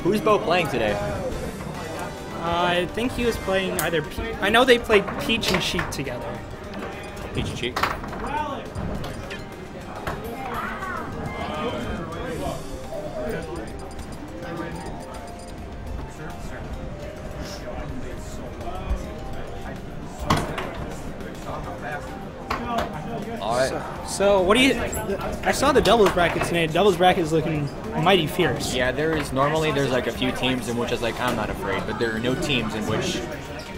Who's Bo playing today? I think he was playing either. I know they played Peach and Sheik together. Peach and Sheik. So what do you? I saw the doubles bracket today. Doubles bracket is looking mighty fierce. Yeah, there's like a few teams in which it's like I'm not afraid, but there are no teams in which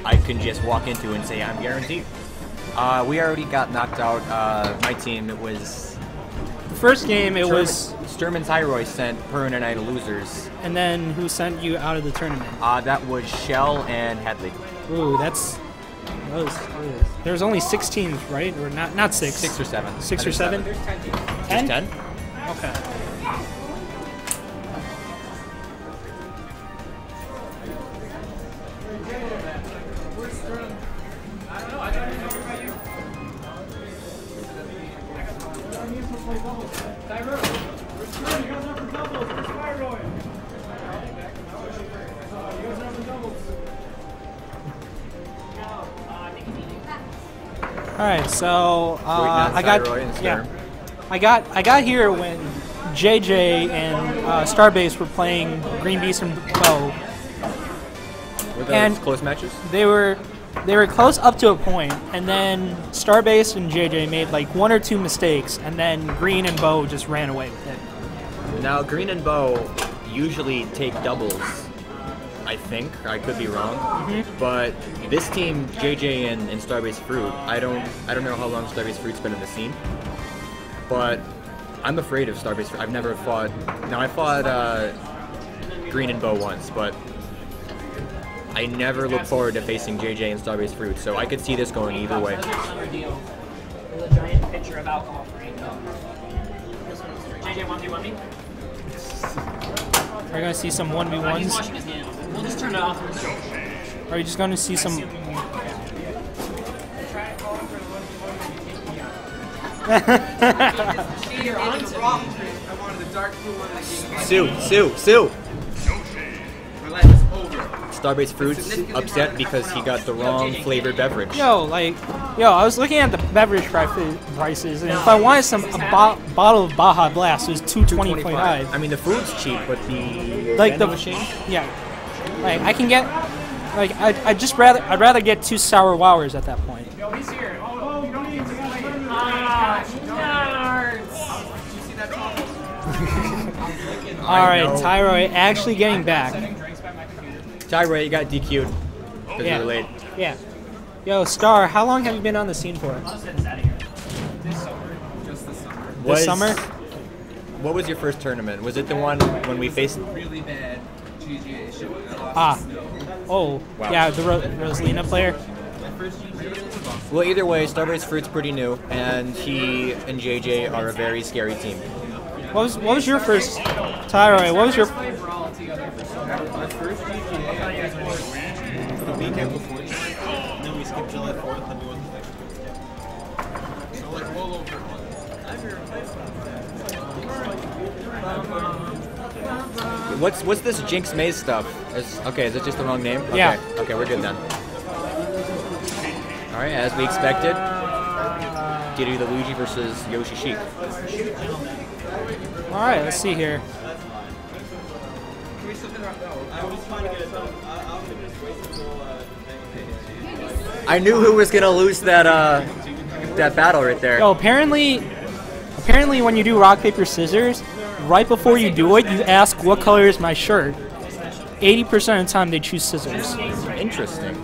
I can just walk into and say I'm guaranteed. We already got knocked out. My team, it was the first game. It was Sturm and Tyroy sent Perrin and I to losers. And then who sent you out of the tournament? That was Shell and Hadley. Ooh, there's only 6 teams, right? Or not 6? 6 or 7. 6 or 7? There's 10 teams. 10? There's 10? Okay. All right, so I got here when JJ and StarBase were playing Green Beast and Bow. Were those close matches? They were close up to a point, and then StarBase and JJ made like 1 or 2 mistakes, and then Green and Bow just ran away with it. Now Green and Bow usually take doubles. I think I could be wrong, but this team, JJ and StarBasedFruit, I don't know how long StarBasedFruit's been in the scene, but I'm afraid of StarBasedFruit. I've never fought. Now I fought Green and Bow once, but I never look forward to facing JJ and StarBasedFruit, so I could see this going either way. There's a giant pitcher of alcohol for you. JJ 1v1 me. Are you gonna see some 1v1s? He's washing his hands. We'll just turn it off. Are you just gonna see some? Sue. StarBasedFruit's upset because he got the wrong flavored beverage. I was looking at the beverage prices, and if I wanted bottle of Baja Blast, it was $2.25. I mean, the food's cheap, but the machine. Yeah, like I can get, like I'd rather get 2 sour wowers at that point. Yo, he's here. Oh, you don't need to All right, Tyroy actually getting back. Tyroy, you got DQ'd because you were late. Yeah. Yo, Star, how long have you been on the scene for? This summer? What was your first tournament? Was it the one when we faced really bad GGA show? Oh, wow. Yeah, the Rosalina player. Well, either way, StarBasedFruit's pretty new, and he and JJ are a very scary team. What was your first, Tyroy? What was your? My first GGA was the weekend before, and then we skipped July 4th, and we went the next week. So like roll over. What's this Jinx Maze stuff? Okay, is it just the wrong name? Okay. Yeah. Okay, we're good then. All right, as we expected, Diddy the Luigi versus Yoshi Sheik. All right, let's see here. I knew who was gonna lose that that battle right there. Yo, apparently when you do rock paper scissors, right before you do it, you ask what color is my shirt. 80% of the time they choose scissors. Interesting.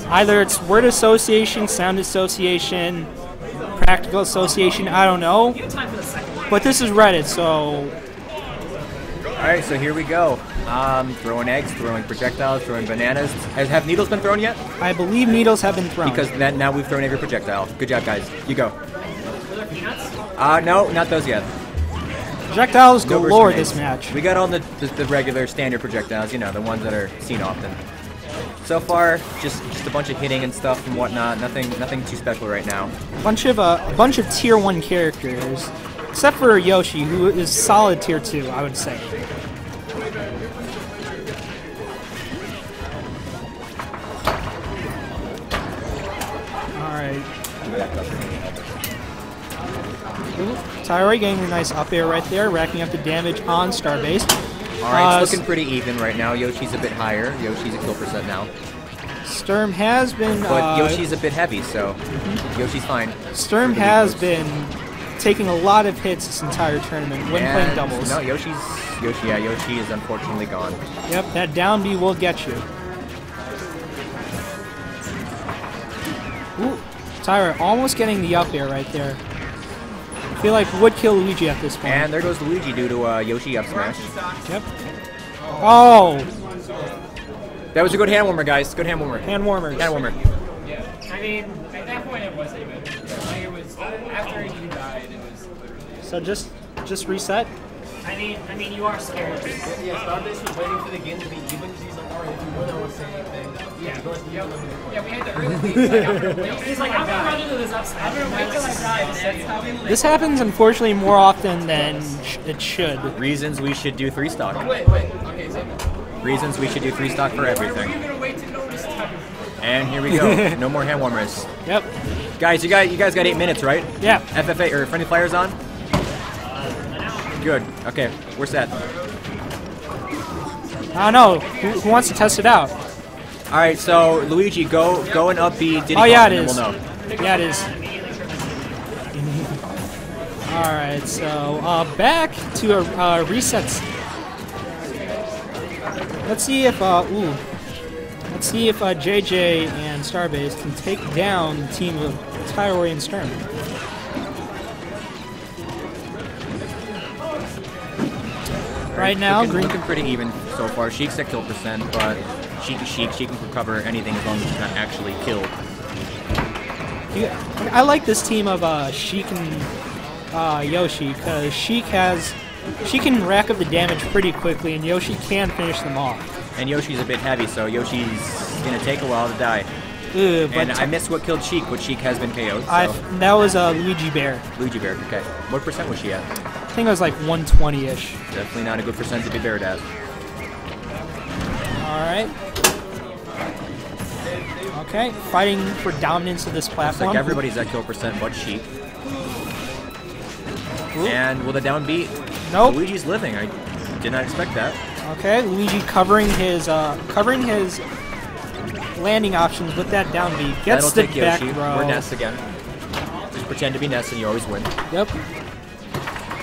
Either it's word association, sound association, practical association, I don't know. But this is Reddit, so... Alright, so here we go. Throwing eggs, throwing projectiles, throwing bananas. Have needles been thrown yet? I believe needles have been thrown. Because now we've thrown every projectile. Good job, guys. You go. No, not those yet. Projectiles galore this match. We got all the regular standard projectiles, you know, the ones that are seen often. So far, just a bunch of hitting and stuff and whatnot. Nothing too special right now. A bunch of tier 1 characters, Except for Yoshi, who is solid tier 2, I would say. Alright. Tyroy getting a nice up air right there, racking up the damage on Starbase. Alright, it's looking pretty even right now. Yoshi's a bit higher. Yoshi's a kill percent now. Sturm has been... But Yoshi's a bit heavy, so Yoshi's fine. Sturm has been taking a lot of hits this entire tournament when playing doubles. No, Yoshi is unfortunately gone. Yep, that down B will get you. Ooh, Tyroy almost getting the up air right there. I feel like would kill Luigi at this point. And there goes Luigi due to Yoshi up smash. Yep. Oh! That was a good hand warmer, guys. Good hand warmer. Hand warmers. Hand warmer. Yeah. I mean, at that point it was even. Like it was after you died. It was literally. So just reset. I mean, you are scared. Yeah, Starbase was waiting for the game to be even because he's like, alright, if you win, I won't say anything. Yeah, we had the early lead. He's like, I'm gonna run into this upside. I'm gonna wait till I die. That's how we live. This happens, unfortunately, more often than it should. Reasons we should do 3-stock. Wait. Okay, so Reasons we should do 3-stock for everything. You're gonna wait to notice time. And here we go. No more hand warmers. Yep. Guys, you guys got 8 minutes, right? Yeah. FFA or friendly fires on? Good. Okay, we're set. I don't know. Who wants to test it out? All right, so Luigi, go and up B Diddy Oh yeah, it Kong, and is. then we'll know. Yeah, it is. All right, so back to resets. Let's see if JJ and Starbase can take down the team of Tyroy and Sturm. Right now, looking pretty even so far. Sheik's at kill percent, but she can recover anything as long as she's not actually killed. I like this team of Sheik and Yoshi because Sheik can rack up the damage pretty quickly, and Yoshi can finish them off. And Yoshi's a bit heavy, so Yoshi's gonna take a while to die. But And I missed what killed Sheik, but Sheik has been KO'd. So. That was Luigi Bear. Luigi Bear, okay. What percent was she at? I think it was like 120-ish. Definitely not a good percent to be buried at. Alright. Okay, fighting for dominance of this Looks platform. like everybody's at kill percent but Sheik. Ooh. And will the down beat? Nope. Luigi's living. I did not expect that. Okay, Luigi covering his landing options with that down B. Gets That'll the take back Yoshi. row. We're Ness again. Just pretend to be Ness and you always win. Yep.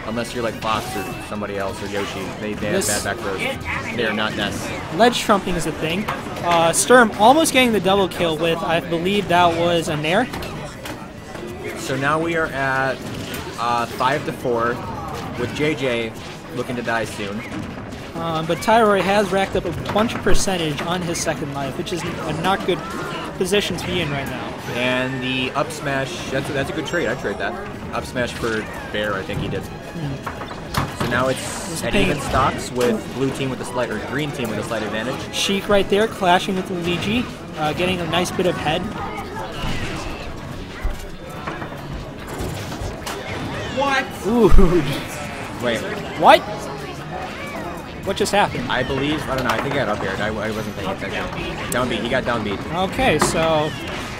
Unless you're like Fox or somebody else or Yoshi. They have bad back rows. They are not Ness. Ledge trumping is a thing. Sturm almost getting the double kill with, I believe that was a Nair. So now we are at 5-4 with JJ looking to die soon. But Tyroy has racked up a bunch of percentage on his second life, which is a not good position to be in right now. And the up smash, that's a good trade. I trade that. Up smash for Bear, I think he did. So now it's at even stocks with blue team with a slight, or green team with a slight advantage. Sheik right there clashing with Luigi, getting a nice bit of head. What? Ooh. Wait, What? What just happened? I don't know, I think I got up aired. I wasn't paying attention. Down beat, he got down beat. Okay, so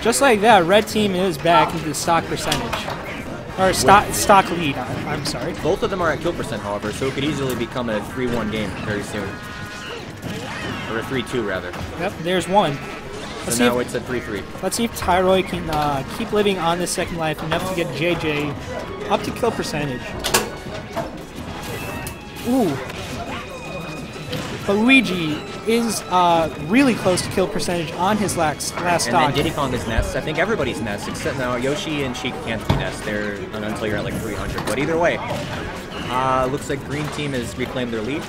just like that, red team is back into the stock percentage. Or stock lead, I'm sorry. Both of them are at kill percent, however, so it could easily become a 3-1 game very soon. Or a 3-2, rather. Yep, there's one. So now it's at 3-3. Let's see if Tyroy can keep living on this second life enough to get JJ up to kill percentage. Ooh. But Luigi is really close to kill percentage on his last And stock. then Diddy Kong is Ness. I think everybody's Ness, except now Yoshi and Sheik can't be Ness. They're until you're at like 300. But either way, looks like green team has reclaimed their lead.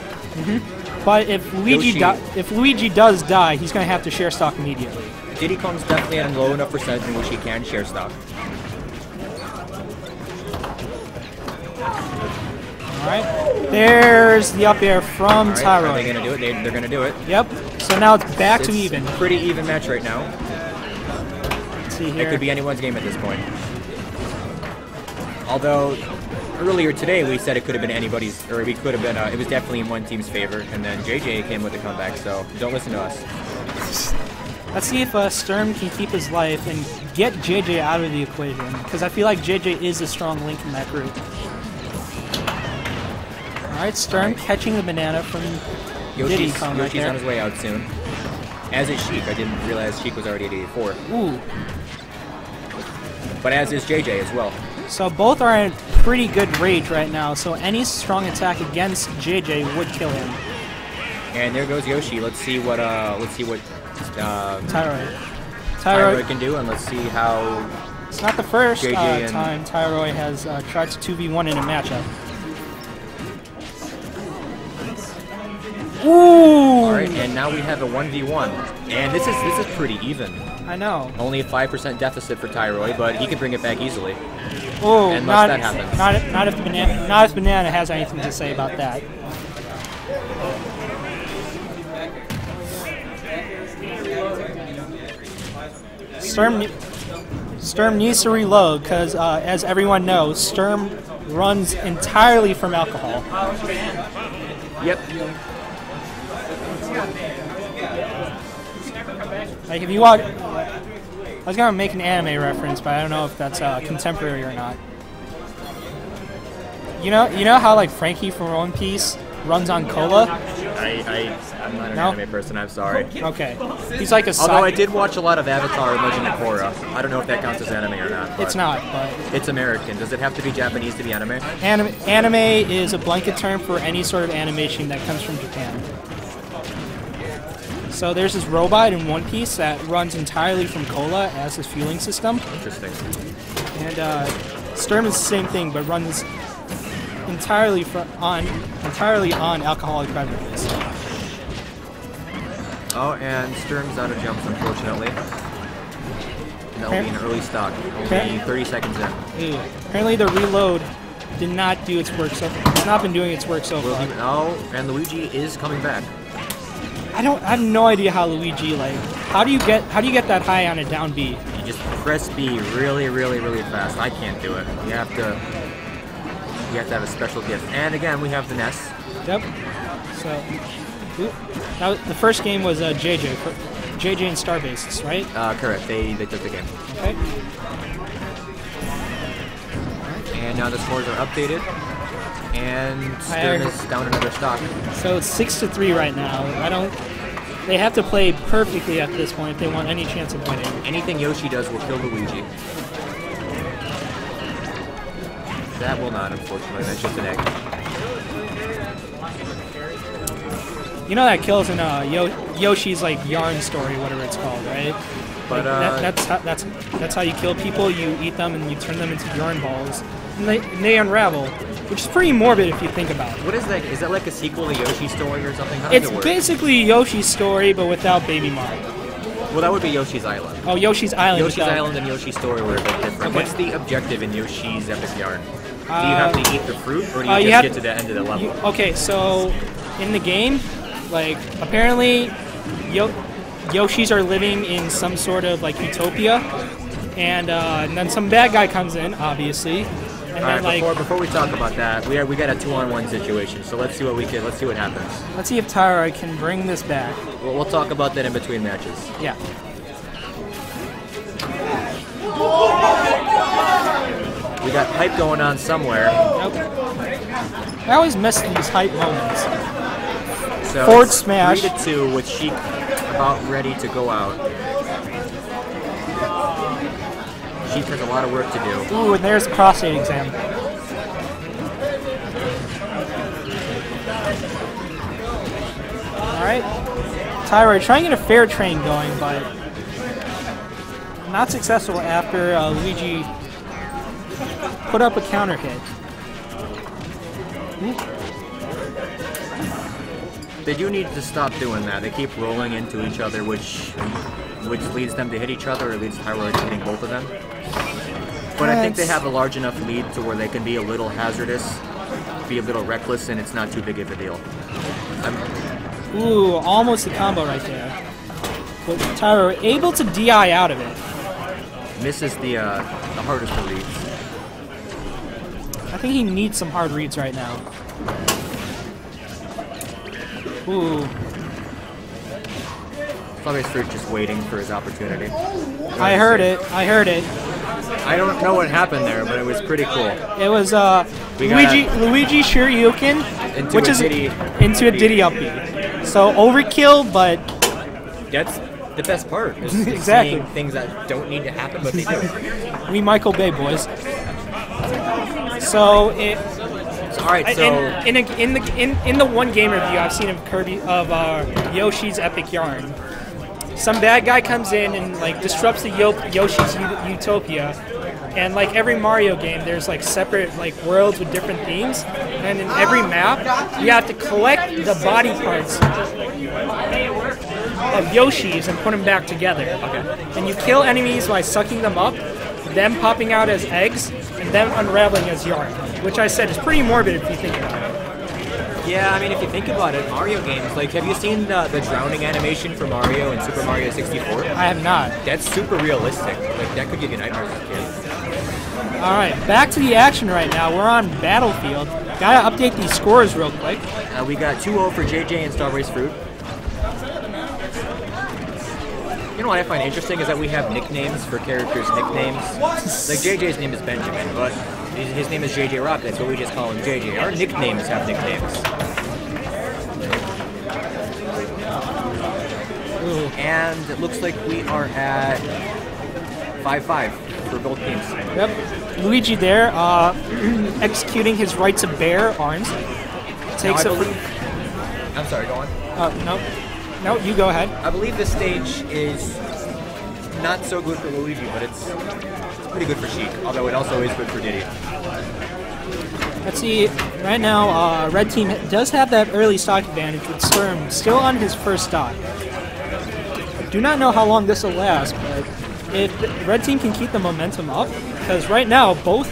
But if Luigi does die, he's going to have to share stock immediately. Diddy Kong's definitely at a low enough percentage in which he can share stock. Alright. There's the up air from All right, Tyroy. are they going to do it? They're going to do it. Yep. So now it's back to It's even. Pretty even match right now. Let's see It here. could be anyone's game at this point. Although earlier today we said it could have been anybody's, or we could have been, it was definitely in one team's favor, and then JJ came with the comeback, so don't listen to us. Let's see if Sturm can keep his life and get JJ out of the equation, because I feel like JJ is a strong link in that group. Alright, Sturm catching the banana from Diddy. Yoshi's on his way out soon. As is Sheik. I didn't realize Sheik was already at 84. Ooh. But as is JJ as well. So both are in pretty good rage right now, so any strong attack against JJ would kill him. And there goes Yoshi. Let's see what Tyroy can do, and let's see how. It's not the first JJ time Tyroy has tried to 2v1 in a matchup. Ooh! Alright, and now we have a 1v1. And this is pretty even. I know. Only a 5% deficit for Tyroy, but he can bring it back easily. Oh, unless that happens. Not if Banana has anything to say about that. Sturm needs to reload because, as everyone knows, Sturm runs entirely from alcohol. Yep. Like if you watch, I was gonna make an anime reference, but I don't know if that's contemporary or not. You know how like Frankie from One Piece runs on cola? I'm not an anime person, I'm sorry. Okay. He's like a Although I did watch a lot of Avatar and Legend of Korra. I don't know if that counts as anime or not. It's not, but it's American. Does it have to be Japanese to be anime? Anime is a blanket term for any sort of animation that comes from Japan. So there's this robot in One Piece that runs entirely from cola as his fueling system. Interesting. And Sturm is the same thing, but runs entirely on alcoholic beverages. Oh, and Sturm's out of jumps, unfortunately. And that'll be an early stock. Only 30 seconds in. Ew. Apparently the reload did not do its work so far. It's not been doing its work so far. Oh, and Luigi is coming back. I have no idea how Luigi, like, how do you get that high on a down B? You just press B really, really, really fast. I can't do it. You have to have a special gift. And again, we have the Ness. Yep. So, the first game was JJ and StarBasedFruit, right? Correct. They took the game. Okay. And now the scores are updated. And Sturm is down another stock. So it's 6-3 right now. They have to play perfectly at this point if they want any chance of winning. Anything Yoshi does will kill Luigi. That will not, unfortunately. That's just an egg. You know that kills in Yoshi's like yarn story, whatever it's called, right? But like, that's how you kill people. You eat them and you turn them into yarn balls, and they unravel, which is pretty morbid if you think about it. What is that? Is that like a sequel to Yoshi's Story or something? How does it work? It's basically Yoshi's Story, but without Baby Mario. Well, that would be Yoshi's Island. Oh, Yoshi's Island. Yoshi's Island and Yoshi's Story were a bit different. Okay. What's the objective in Yoshi's Epic Yarn? Do you have to eat the fruit, or do you just get to the end of the level? Okay, so in the game, like apparently, Yoshis are living in some sort of like utopia, and then some bad guy comes in, obviously. And All then, right, like, before we talk about that, we got a 2-on-1 situation. So let's see what happens. Let's see if Tyroy can bring this back. We'll talk about that in between matches. Yeah. We got hype going on somewhere. Nope. I always miss these hype moments. So Forward smash. 3-2 with Sheik about ready to go out. Sheik has a lot of work to do. Ooh, and there's a prostate exam. Alright. Tyroy trying to get a fair train going, but not successful after Luigi put up a counter hit. They do need to stop doing that. They keep rolling into each other, which leads them to hit each other, or leads Tyroy to hitting both of them. But I think they have a large enough lead to where they can be a little hazardous, be a little reckless, and it's not too big of a deal. Ooh, almost a combo right there. But Tyroy able to DI out of it. Misses the hardest of reads. I think he needs some hard reads right now. Ooh. StarBasedFruit just waiting for his opportunity. I heard it. I heard it. I don't know what happened there, but it was pretty cool. It was Luigi Shoryuken, which is into a Diddy up B. So overkill, but that's the best part. Is exactly seeing things that don't need to happen, but they do. We Michael Bay boys. So it. All right. So in the one game review I've seen of Yoshi's Epic Yarn, some bad guy comes in and like disrupts the Yoshi's Utopia, and like every Mario game, there's like separate like worlds with different themes, and in every map you have to collect the body parts of Yoshi's and put them back together. Okay. And you kill enemies by sucking them up, them popping out as eggs, and them unraveling as yarn, which I said is pretty morbid if you think about it. Yeah, I mean, if you think about it, Mario games, like, have you seen the drowning animation for Mario in Super Mario 64? I have not. That's super realistic. Like, that could give you nightmares as a kid. Alright, back to the action right now. We're on Battlefield. Gotta update these scores real quick. We got 2-0 for JJ and StarBasedFruit. You know what I find interesting is that we have nicknames for characters' nicknames. Like, JJ's name is Benjamin, but his name is JJROCKETS, but we just call him JJ. Our nicknames have nicknames. Ooh. And it looks like we are at 5-5 for both teams. Yep. Luigi there, executing his right to bear arms. Takes I'm sorry, go on. No, you go ahead. I believe this stage is not so good for Luigi, but it's pretty good for Sheik, although it also is good for Diddy. Let's see, right now, Red Team does have that early stock advantage with Sturm still on his first stock. I do not know how long this will last, but if Red Team can keep the momentum up, because right now, both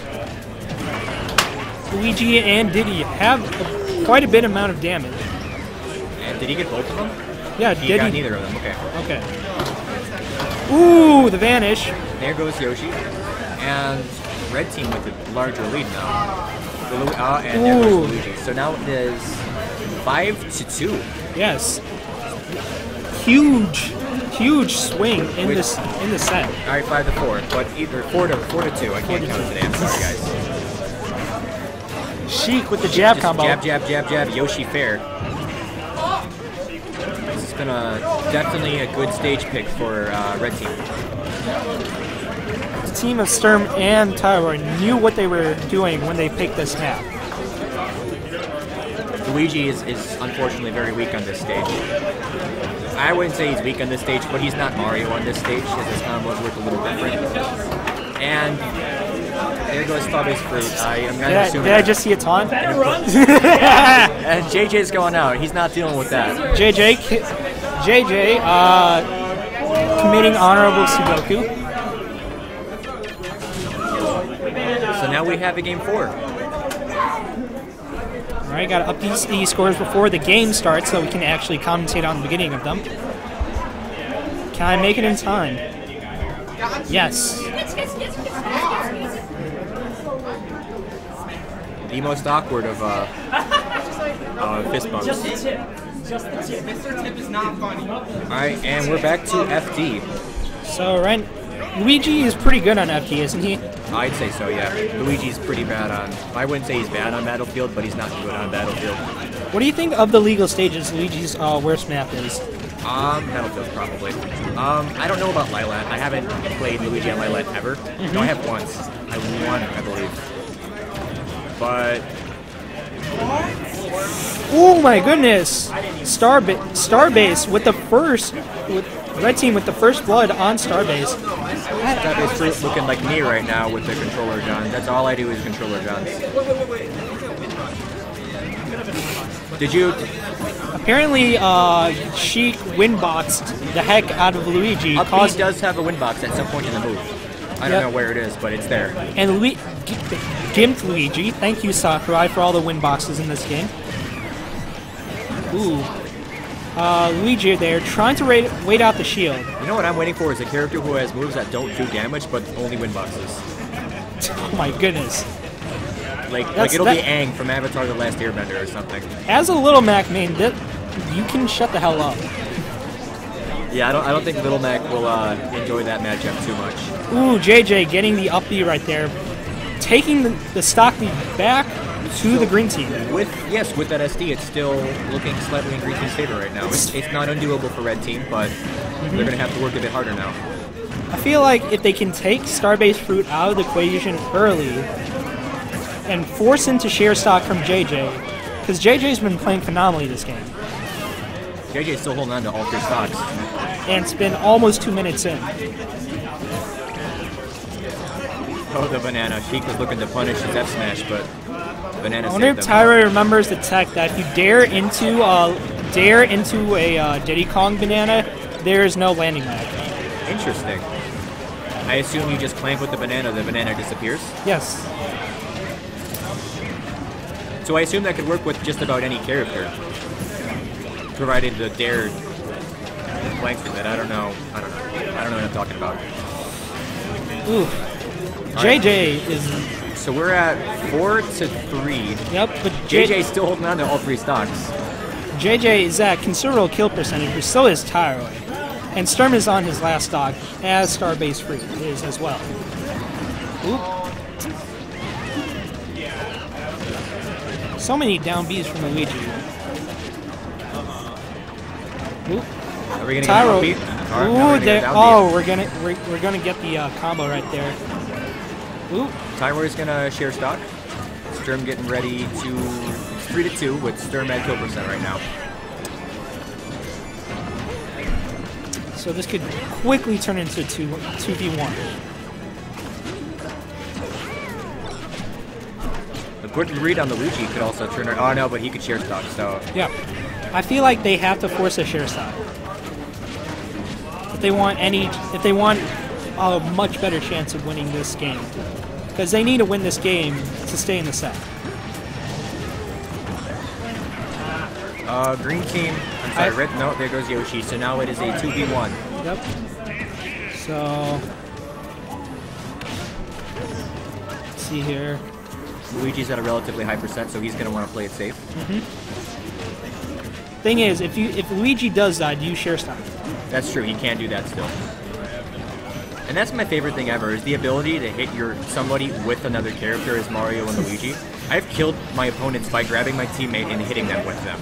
Luigi and Diddy have quite a bit amount of damage. And did he get both of them? Yeah, he got neither of them, okay. Okay. Ooh, the vanish. There goes Yoshi. And Red Team with a larger lead now. And there goes Luigi. So now it is 5-2. Yes. Huge swing in the set. All right, 5-4, but either 4-2. I can't count today. I'm sorry, guys. Sheik with the jab combo. Jab. Yoshi fair. This is definitely a good stage pick for Red Team. The team of Sturm and Tyroy knew what they were doing when they picked this map. Luigi is unfortunately very weak on this stage. I wouldn't say he's weak on this stage, but he's not Mario on this stage, because his combos work a little different. And there goes StarBasedFruit. I'm going to assume Did I just see a taunt? And JJ's going out. He's not dealing with that. JJ committing honorable Sudoku. So now we have a game 4. Alright, gotta update these scores before the game starts so we can actually commentate on the beginning of them. Can I make it in time? Yes. The most awkward of fist bumps. Mr. Tip is not funny. Alright, and we're back to FD. So, right, Luigi is pretty good on FD, isn't he? I'd say so, yeah. Luigi's pretty bad on... I wouldn't say he's bad on Battlefield, but he's not good on Battlefield. What do you think of the legal stages Luigi's worst map is? Battlefield, probably. I don't know about Lilat. I haven't played Luigi on Lilat ever. No, I have once. I won, I believe. But... Oh my goodness! Starbase with the first... with Red Team with the first blood on Starbase. StarBasedFruit looking like me right now with the controller guns. That's all I do is controller guns. Did you... Apparently, Sheik windboxed the heck out of Luigi. He does have a windbox at some point in the move. I don't know where it is, but it's there. And gimped Luigi. Thank you, Sakurai, for all the windboxes in this game. Ooh. Luigi there, trying to wait out the shield. You know what I'm waiting for is a character who has moves that don't do damage, but only windboxes. Oh my goodness. Like it'll be Aang from Avatar: The Last Airbender or something. As a Little Mac main, you can shut the hell up. Yeah, I don't think Little Mac will enjoy that matchup too much. Ooh, JJ getting the up B right there, taking the stock lead back to the green team. With that SD, it's still looking slightly in green team's favor right now. It's not undoable for red team, but they're gonna have to work a bit harder now. I feel like if they can take StarBasedFruit out of the equation early and force him to share stock from JJ, because JJ's been playing phenomenally this game. JJ's still holding on to all 3 stocks. And it's been almost 2 minutes in. Oh, the banana. Sheik was looking to punish his F smash, but banana I wonder if saved Tyroy remembers the tech that if you dare into a Diddy Kong banana, there is no landing back. Interesting. I assume you just clank with the banana disappears? Yes. So I assume that could work with just about any character, provided the dare blanks with it. I don't know what I'm talking about. Ooh. JJ is... So we're at 4-3. Yep, but JJ's still holding on to all 3 stocks. JJ is at considerable kill percentage, but so is Tyroy. And Sturm is on his last stock, as StarBasedFruit is as well. Oop. So many down Bs from Luigi. Oop. Are we gonna Tyroy. get a We're gonna get the combo right there. Oop. Tyroy's gonna share stock. Sturm getting ready to 3-2 with Sturm at kill percent right now. So this could quickly turn into 2v1. A quick read on the Luigi could also turn it. Oh no, but he could share stock, so. Yeah. I feel like they have to force a share stock. If they want a much better chance of winning this game. Because they need to win this game to stay in the set. Green team. I'm sorry, red. No, there goes Yoshi. So now it is a 2v1. Yep. So let's see here. Luigi's at a relatively high percent, so he's going to want to play it safe. Thing is, if Luigi does that, do you share stock? That's true. He can't do that still. And that's my favorite thing ever, is the ability to hit somebody with another character as Mario and Luigi. I've killed my opponents by grabbing my teammate and hitting them with them.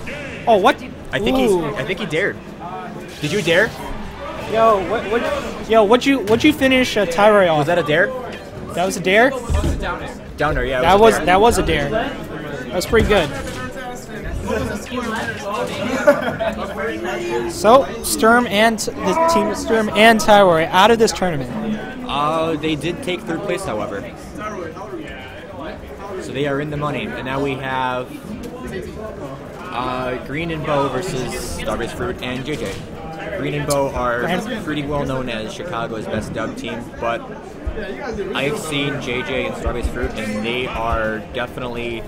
Oh, what? I think he dared. Did you dare? What'd you finish Tyroy off? Was that a dare? That was a dare? Downer, yeah. That was a dare. That was pretty good. So Sturm and the team of Sturm and Tyroy out of this tournament. They did take 3rd place, however. So they are in the money, and now we have Green and Bo versus StarBasedFruit and JJ. Green and Bo are pretty well known as Chicago's best dub team, but I've seen JJ and StarBasedFruit, and they are definitely,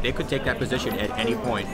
they could take that position at any point.